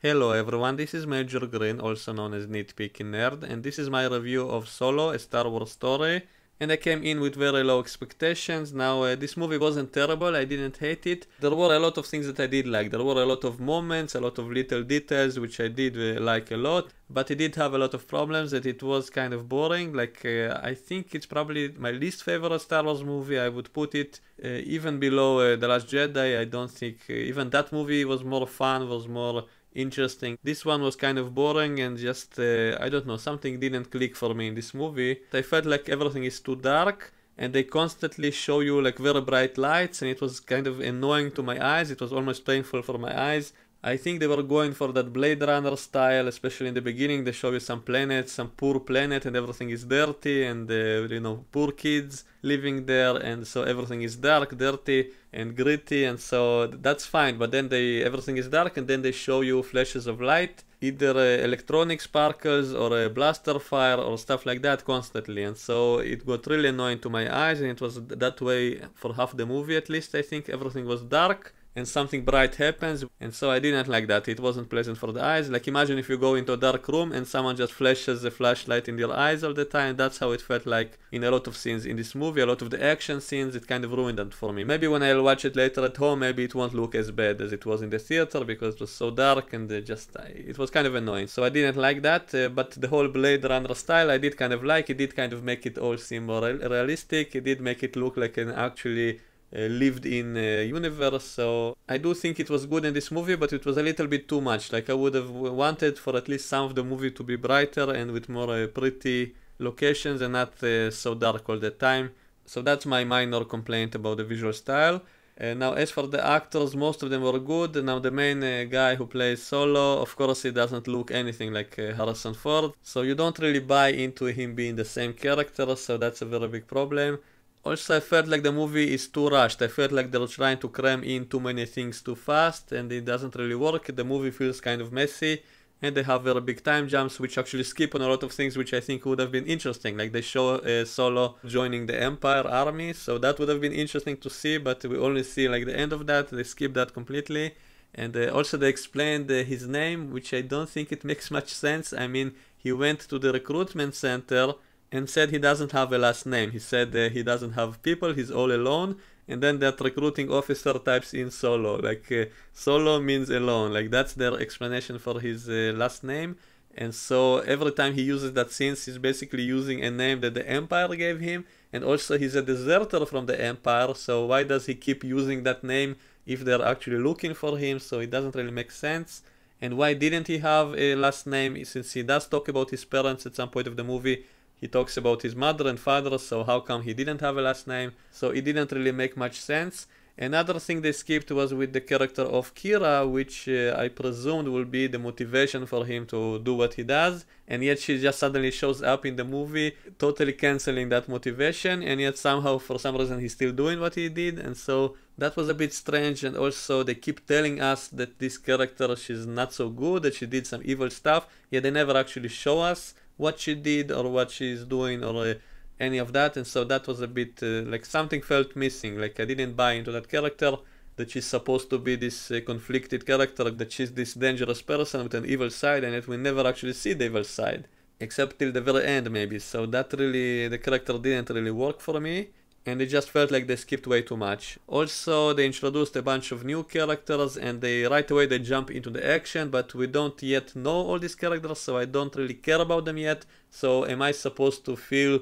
Hello everyone, this is Major Green, also known as Nitpicking Nerd, and this is my review of Solo, a Star Wars story. And I came in with very low expectations. Now, this movie wasn't terrible, I didn't hate it. There were a lot of things that I did like. There were a lot of moments, a lot of little details, which I did like a lot. But it did have a lot of problems, that it was kind of boring. I think it's probably my least favorite Star Wars movie. I would put it even below The Last Jedi. I don't think even that movie was more fun, was more interesting. This one was kind of boring and just, I don't know, something didn't click for me in this movie. I felt like everything is too dark and they constantly show you like very bright lights and it was kind of annoying to my eyes. It was almost painful for my eyes. I think they were going for that Blade Runner style, especially in the beginning. They show you some planet, some poor planet, and everything is dirty, and poor kids living there, and so everything is dark, dirty, and gritty, and so that's fine. But then everything is dark, and then they show you flashes of light, either electronic sparkles or a blaster fire or stuff like that constantly, and so it got really annoying to my eyes, and it was that way for half the movie at least. I think everything was dark and something bright happens, and so I didn't like that. It wasn't pleasant for the eyes. Like, imagine if you go into a dark room and someone just flashes a flashlight in your eyes all the time. That's how it felt like in a lot of scenes in this movie. A lot of the action scenes, it kind of ruined that for me. Maybe when I'll watch it later at home, maybe it won't look as bad as it was in the theater, because it was so dark and it was kind of annoying. So I didn't like that, but the whole Blade Runner style I did kind of like. It did kind of make it all seem more realistic. It did make it look like an actually lived in universe. So I do think it was good in this movie, but it was a little bit too much. Like, I would have wanted for at least some of the movie to be brighter and with more pretty locations and not so dark all the time. So that's my minor complaint about the visual style. Now, as for the actors, most of them were good. Now, the main guy who plays Solo, of course, he doesn't look anything like Harrison Ford, so you don't really buy into him being the same character, so that's a very big problem. Also, I felt like the movie is too rushed. I felt like they're trying to cram in too many things too fast, and it doesn't really work. The movie feels kind of messy, and they have very big time jumps, which actually skip on a lot of things which I think would have been interesting. Like, they show Solo joining the Empire army, so that would have been interesting to see, but we only see like the end of that. They skip that completely. And also they explained his name, which I don't think it makes much sense. I mean, he went to the recruitment center and said he doesn't have a last name. He said he doesn't have people, he's all alone, and then that recruiting officer types in Solo. Like, Solo means alone. Like, that's their explanation for his last name. And so every time he uses that, since he's basically using a name that the Empire gave him, and also he's a deserter from the Empire, so why does he keep using that name if they're actually looking for him? So it doesn't really make sense. And why didn't he have a last name, since he does talk about his parents at some point of the movie? He talks about his mother and father, so how come he didn't have a last name? So it didn't really make much sense. Another thing they skipped was with the character of Kira, which I presumed will be the motivation for him to do what he does, and yet she just suddenly shows up in the movie, totally cancelling that motivation, and yet somehow, for some reason, he's still doing what he did, and so that was a bit strange. And also they keep telling us that this character, she's not so good, that she did some evil stuff, yet they never actually show us what she did or what she's doing or any of that, and so that was a bit like something felt missing. Like, I didn't buy into that character, that she's supposed to be this conflicted character, that she's this dangerous person with an evil side, and yet we never actually see the evil side, except till the very end maybe. So that really, the character didn't really work for me, and it just felt like they skipped way too much. Also, they introduced a bunch of new characters, and right away they jump into the action, but we don't yet know all these characters, so I don't really care about them yet. So am I supposed to feel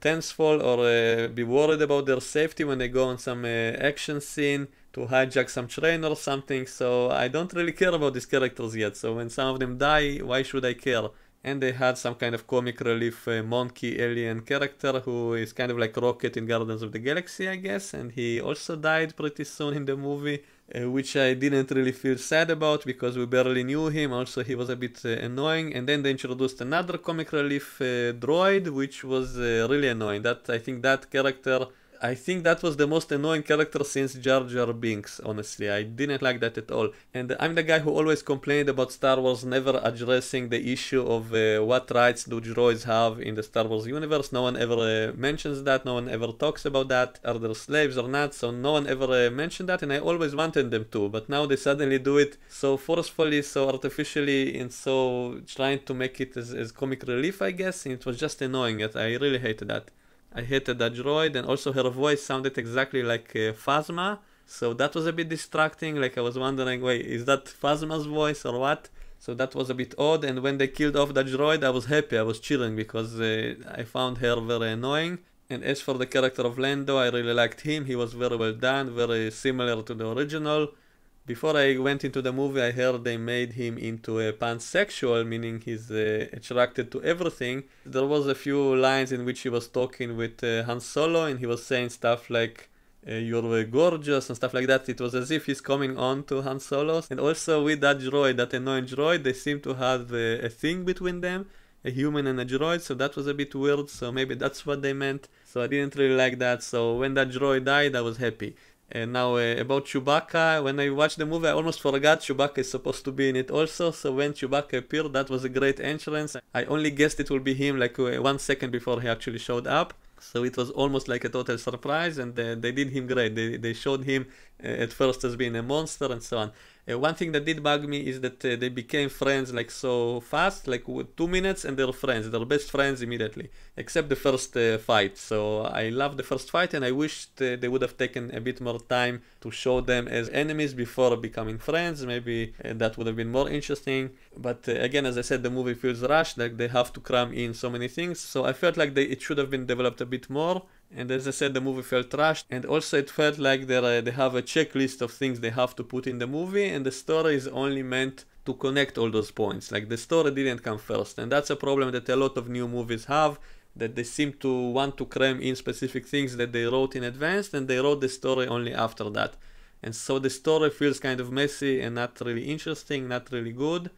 tenseful or be worried about their safety when they go on some action scene to hijack some train or something? So I don't really care about these characters yet, so when some of them die, why should I care? And they had some kind of comic relief monkey alien character who is kind of like Rocket in Guardians of the Galaxy, I guess, and he also died pretty soon in the movie, which I didn't really feel sad about because we barely knew him. Also, he was a bit annoying. And then they introduced another comic relief droid, which was really annoying. That, I think that character, I think that was the most annoying character since Jar Jar Binks, honestly. I didn't like that at all. And I'm the guy who always complained about Star Wars never addressing the issue of what rights do droids have in the Star Wars universe. No one ever mentions that, no one ever talks about that. Are there slaves or not? So no one ever mentioned that, and I always wanted them to. But now they suddenly do it so forcefully, so artificially, and so trying to make it as comic relief, I guess. And it was just annoying. I really hated that. I hated that droid, and also her voice sounded exactly like Phasma, so that was a bit distracting. Like I was wondering, wait, is that Phasma's voice or what? So that was a bit odd, and when they killed off that droid, I was happy, I was cheering, because I found her very annoying. And as for the character of Lando, I really liked him. He was very well done, very similar to the original. Before I went into the movie, I heard they made him into a pansexual, meaning he's attracted to everything. There was a few lines in which he was talking with Han Solo, and he was saying stuff like, you're gorgeous and stuff like that. It was as if he's coming on to Han Solo. And also with that droid, that annoying droid, they seem to have a thing between them, a human and a droid, so that was a bit weird, so maybe that's what they meant. So I didn't really like that, so when that droid died, I was happy. And now about Chewbacca, when I watched the movie I almost forgot Chewbacca is supposed to be in it also, so when Chewbacca appeared that was a great entrance. I only guessed it will be him like 1 second before he actually showed up, so it was almost like a total surprise, and they did him great. They showed him at first as being a monster and so on. One thing that did bug me is that they became friends like so fast, like 2 minutes and they're friends, they're best friends immediately, except the first fight. So I loved the first fight, and I wished they would have taken a bit more time to show them as enemies before becoming friends. Maybe that would have been more interesting. But again, as I said, the movie feels rushed, like they have to cram in so many things, so I felt like it should have been developed a bit more. And as I said, the movie felt rushed, and also it felt like they have a checklist of things they have to put in the movie, and the story is only meant to connect all those points. Like the story didn't come first, and that's a problem that a lot of new movies have, that they seem to want to cram in specific things that they wrote in advance, and they wrote the story only after that. And so the story feels kind of messy and not really interesting, not really good.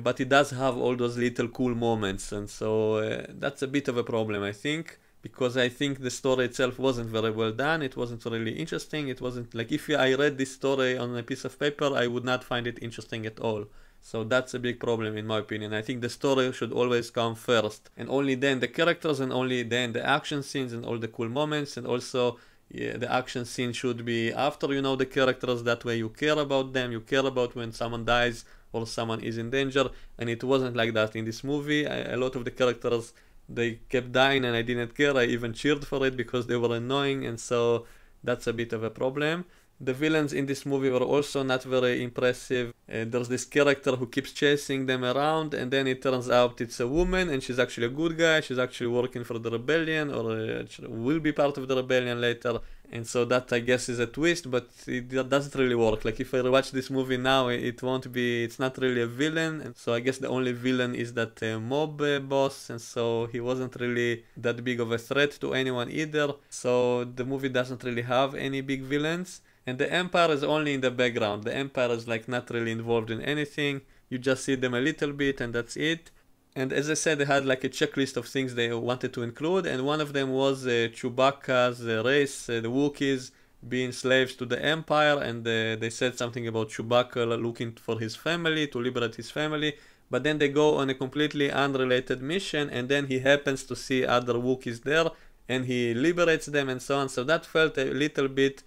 But it does have all those little cool moments, and so that's a bit of a problem, I think. Because I think the story itself wasn't very well done, it wasn't really interesting, it wasn't like, if I read this story on a piece of paper, I would not find it interesting at all. So that's a big problem in my opinion. I think the story should always come first, and only then the characters, and only then the action scenes and all the cool moments, and also the action scene should be after you know the characters, that way you care about them, you care about when someone dies or someone is in danger, and it wasn't like that in this movie. A lot of the characters, they kept dying and I didn't care. I even cheered for it because they were annoying, and so that's a bit of a problem. The villains in this movie were also not very impressive. There's this character who keeps chasing them around, and then it turns out it's a woman, and she's actually a good guy. She's actually working for the rebellion, or will be part of the rebellion later. And so that, I guess, is a twist, but it doesn't really work. Like if I rewatch this movie now, it won't be, it's not really a villain. And so I guess the only villain is that mob boss, and so he wasn't really that big of a threat to anyone either. So the movie doesn't really have any big villains. And the Empire is only in the background. The Empire is like not really involved in anything. You just see them a little bit and that's it. And as I said, they had like a checklist of things they wanted to include, and one of them was Chewbacca's race, the Wookiees being slaves to the Empire, and they said something about Chewbacca looking for his family, to liberate his family, but then they go on a completely unrelated mission, and then he happens to see other Wookiees there, and he liberates them and so on. So that felt a little bit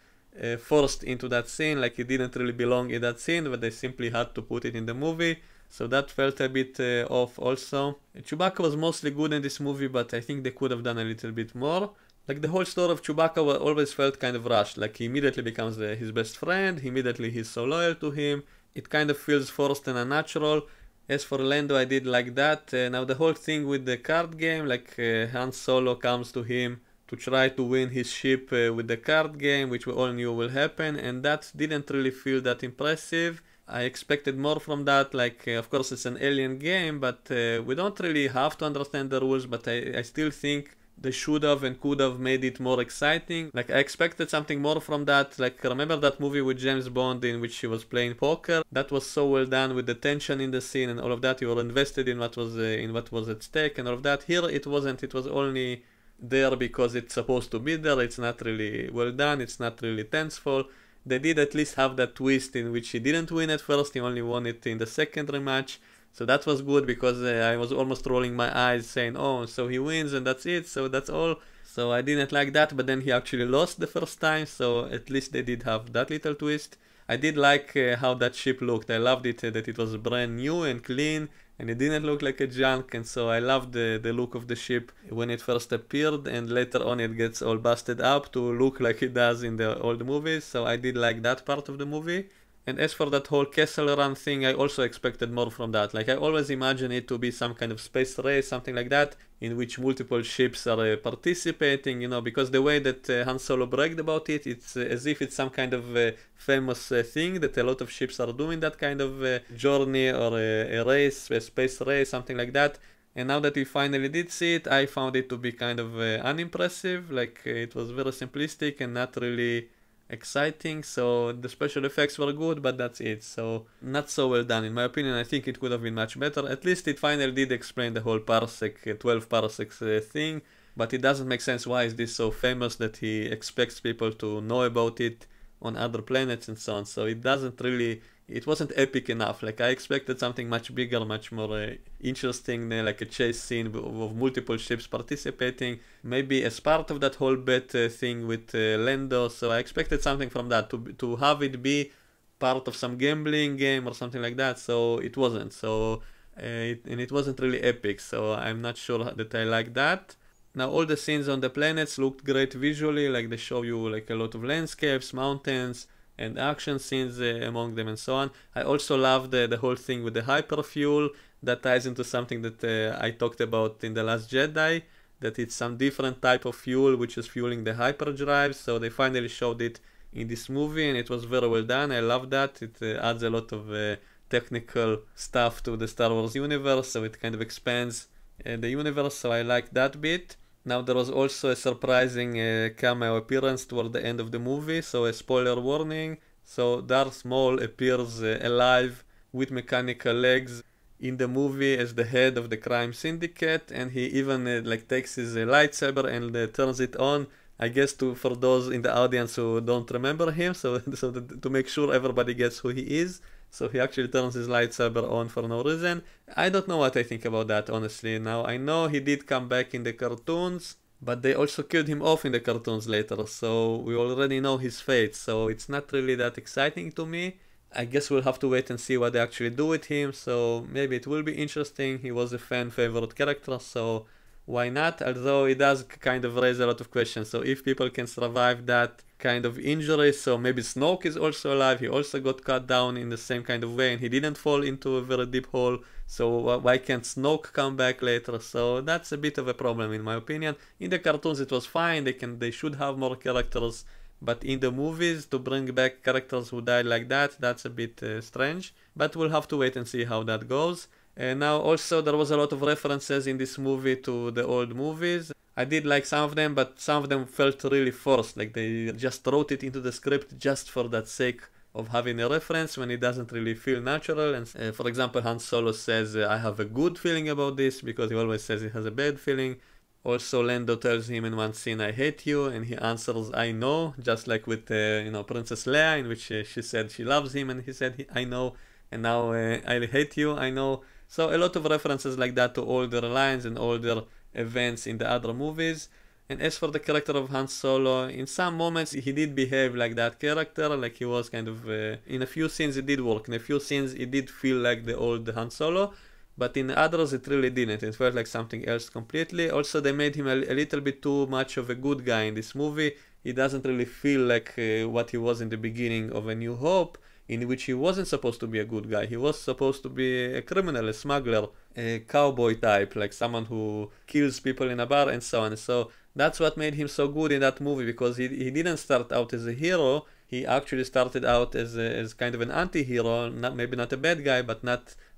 forced into that scene, like it didn't really belong in that scene, but they simply had to put it in the movie. So that felt a bit off also. Chewbacca was mostly good in this movie, but I think they could have done a little bit more. Like the whole story of Chewbacca always felt kind of rushed. Like he immediately becomes his best friend, immediately he's so loyal to him. It kind of feels forced and unnatural. As for Lando, I did like that. Now the whole thing with the card game, like Han Solo comes to him to try to win his ship with the card game, which we all knew will happen, and that didn't really feel that impressive. I expected more from that. Like of course it's an alien game, but we don't really have to understand the rules, but I still think they should have and could have made it more exciting. Like I expected something more from that. Like remember that movie with James Bond in which he was playing poker? That was so well done with the tension in the scene and all of that. You were invested in what was at stake and all of that. Here it wasn't. It was only there because it's supposed to be there. It's not really well done, it's not really tenseful. They did at least have that twist in which he didn't win at first, he only won it in the second rematch. So that was good because I was almost rolling my eyes saying, oh, so he wins and that's it, so that's all. So I didn't like that, but then he actually lost the first time, so at least they did have that little twist. I did like how that ship looked. I loved it, that it was brand new and clean, and it didn't look like a junk, and so I loved the look of the ship when it first appeared, and later on it gets all busted up to look like it does in the old movies, so I did like that part of the movie. And as for that whole Kessel Run thing, I also expected more from that. Like, I always imagine it to be some kind of space race, something like that, in which multiple ships are participating, you know, because the way that Han Solo bragged about it, it's as if it's some kind of famous thing that a lot of ships are doing, that kind of journey or a race, a space race, something like that. And now that we finally did see it, I found it to be kind of unimpressive. Like, it was very simplistic and not really exciting, so the special effects were good, but that's it. So not so well done in my opinion. I think it could have been much better. At least it finally did explain the whole parsec, 12 parsecs thing, but it doesn't make sense. Why is this so famous that he expects people to know about it on other planets and so on? So it doesn't really, it wasn't epic enough. Like, I expected something much bigger, much more interesting, like a chase scene of multiple ships participating, maybe as part of that whole bet thing with Lando. So I expected something from that, to have it be part of some gambling game or something like that. So it wasn't. So and it wasn't really epic. So I'm not sure that I like that. Now all the scenes on the planets looked great visually. Like, they show you like a lot of landscapes, mountains, and action scenes among them and so on. I also love the whole thing with the hyperfuel. That ties into something that I talked about in The Last Jedi, that it's some different type of fuel which is fueling the hyperdrive. So they finally showed it in this movie, and it was very well done. I love that. It adds a lot of technical stuff to the Star Wars universe, so it kind of expands the universe, so I like that bit. Now there was also a surprising cameo appearance toward the end of the movie, so a spoiler warning. So Darth Maul appears alive with mechanical legs in the movie as the head of the crime syndicate, and he even like takes his lightsaber and turns it on, I guess for those in the audience who don't remember him, so to make sure everybody gets who he is. So he actually turns his lightsaber on for no reason. I don't know what I think about that, honestly. Now, I know he did come back in the cartoons, but they also killed him off in the cartoons later, so we already know his fate, so it's not really that exciting to me. I guess we'll have to wait and see what they actually do with him, so maybe it will be interesting. He was a fan favorite character, so why not? Although it does kind of raise a lot of questions. So if people can survive that kind of injury, so maybe Snoke is also alive, he also got cut down in the same kind of way and he didn't fall into a very deep hole, so why can't Snoke come back later? So that's a bit of a problem in my opinion. In the cartoons it was fine, they should have more characters, but in the movies to bring back characters who died like that, that's a bit strange. But we'll have to wait and see how that goes. Now also there was a lot of references in this movie to the old movies. I did like some of them, but some of them felt really forced, like they just wrote it into the script just for that sake of having a reference when it doesn't really feel natural. And for example, Han Solo says, I have a good feeling about this, because he always says he has a bad feeling. Also Lando tells him in one scene, I hate you, and he answers, I know, just like with Princess Leia, in which she said she loves him and he said, I know, and now I hate you, I know. So a lot of references like that to older lines and older events in the other movies. And as for the character of Han Solo, in some moments he did behave like that character, like he was kind of, in a few scenes it did work, in a few scenes it did feel like the old Han Solo, but in others it really didn't, it felt like something else completely. Also they made him a little bit too much of a good guy in this movie. He doesn't really feel like what he was in the beginning of A New Hope, in which he wasn't supposed to be a good guy. He was supposed to be a criminal, a smuggler, a cowboy type, like someone who kills people in a bar and so on. So that's what made him so good in that movie, because he didn't start out as a hero. He actually started out as kind of an anti-hero, maybe not a bad guy, but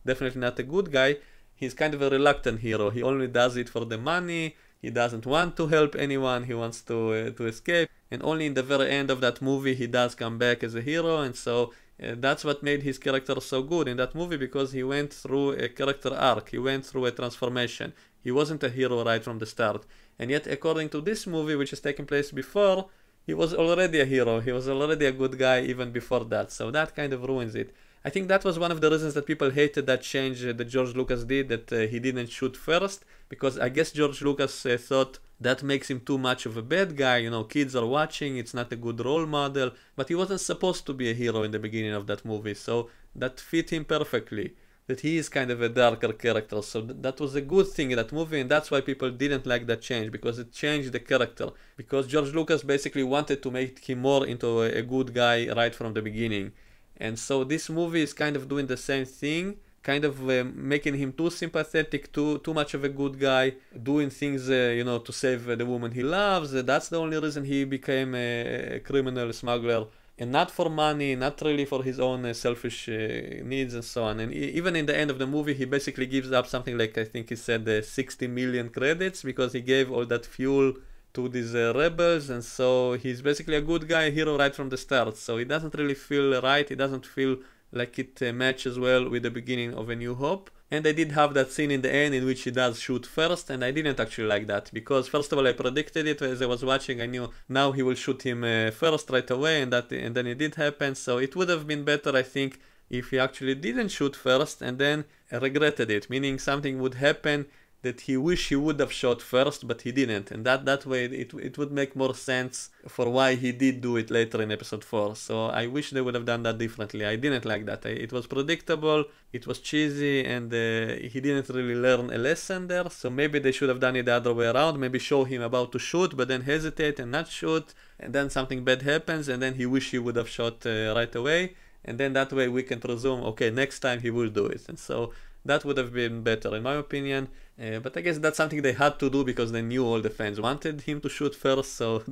definitely not a good guy. He's kind of a reluctant hero. He only does it for the money. He doesn't want to help anyone. He wants to escape. And only in the very end of that movie he does come back as a hero, and so That's what made his character so good in that movie, because he went through a character arc, he went through a transformation. He wasn't a hero right from the start. And yet, according to this movie, which is taking place before, he was already a hero. He was already a good guy even before that. So that kind of ruins it. I think that was one of the reasons that people hated that change that George Lucas did, that he didn't shoot first, because I guess George Lucas thought that makes him too much of a bad guy, you know, kids are watching, it's not a good role model, but he wasn't supposed to be a hero in the beginning of that movie, so that fit him perfectly, that he is kind of a darker character, so that was a good thing in that movie, and that's why people didn't like that change, because it changed the character, because George Lucas basically wanted to make him more into a good guy right from the beginning. And so this movie is kind of doing the same thing, kind of making him too sympathetic, too much of a good guy, doing things, you know, to save the woman he loves. That's the only reason he became a criminal smuggler, and not for money, not really for his own selfish needs and so on. And even in the end of the movie, he basically gives up something like, I think he said 60 million credits, because he gave all that fuel to these rebels, and so he's basically a good guy, a hero right from the start. So it doesn't really feel right, it doesn't feel like it matches well with the beginning of A New Hope. And I did have that scene in the end in which he does shoot first, and I didn't actually like that, because first of all I predicted it as I was watching. I knew now he will shoot him first right away, and then it did happen. So it would have been better, I think, if he actually didn't shoot first and then regretted it, meaning something would happen that he wish he would have shot first, but he didn't, and that way it would make more sense for why he did do it later in episode 4. So I wish they would have done that differently. I didn't like that. It was predictable, it was cheesy, and he didn't really learn a lesson there. So maybe they should have done it the other way around, maybe show him about to shoot but then hesitate and not shoot, and then something bad happens and then he wish he would have shot right away, and then that way we can presume, okay, next time he will do it. And so that would have been better in my opinion. But I guess that's something they had to do because they knew all the fans wanted him to shoot first, so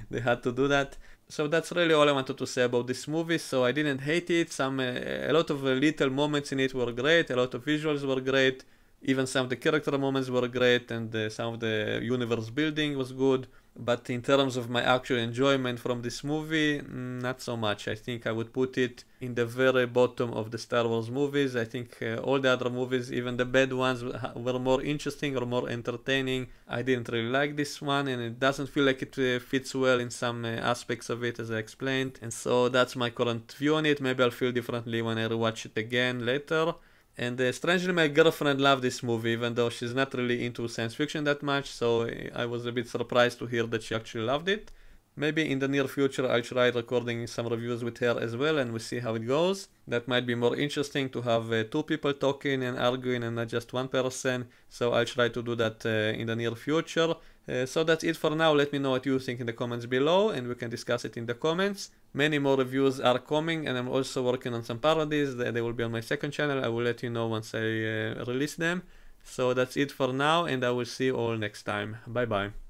they had to do that. So that's really all I wanted to say about this movie. So I didn't hate it. A lot of little moments in it were great, a lot of visuals were great, even some of the character moments were great, and some of the universe building was good. But in terms of my actual enjoyment from this movie, not so much. I think I would put it in the very bottom of the Star Wars movies. I think all the other movies, even the bad ones, were more interesting or more entertaining. I didn't really like this one, and it doesn't feel like it fits well in some aspects of it, as I explained. And so that's my current view on it. Maybe I'll feel differently when I rewatch it again later. And strangely, my girlfriend loved this movie, even though she's not really into science fiction that much, so I was a bit surprised to hear that she actually loved it. Maybe in the near future I'll try recording some reviews with her as well, and we'll see how it goes. That might be more interesting to have two people talking and arguing and not just one person, so I'll try to do that in the near future. So that's it for now. Let me know what you think in the comments below, and we can discuss it in the comments. Many more reviews are coming, and I'm also working on some parodies. They will be on my second channel. I will let you know once I release them. So that's it for now, and I will see you all next time. Bye bye.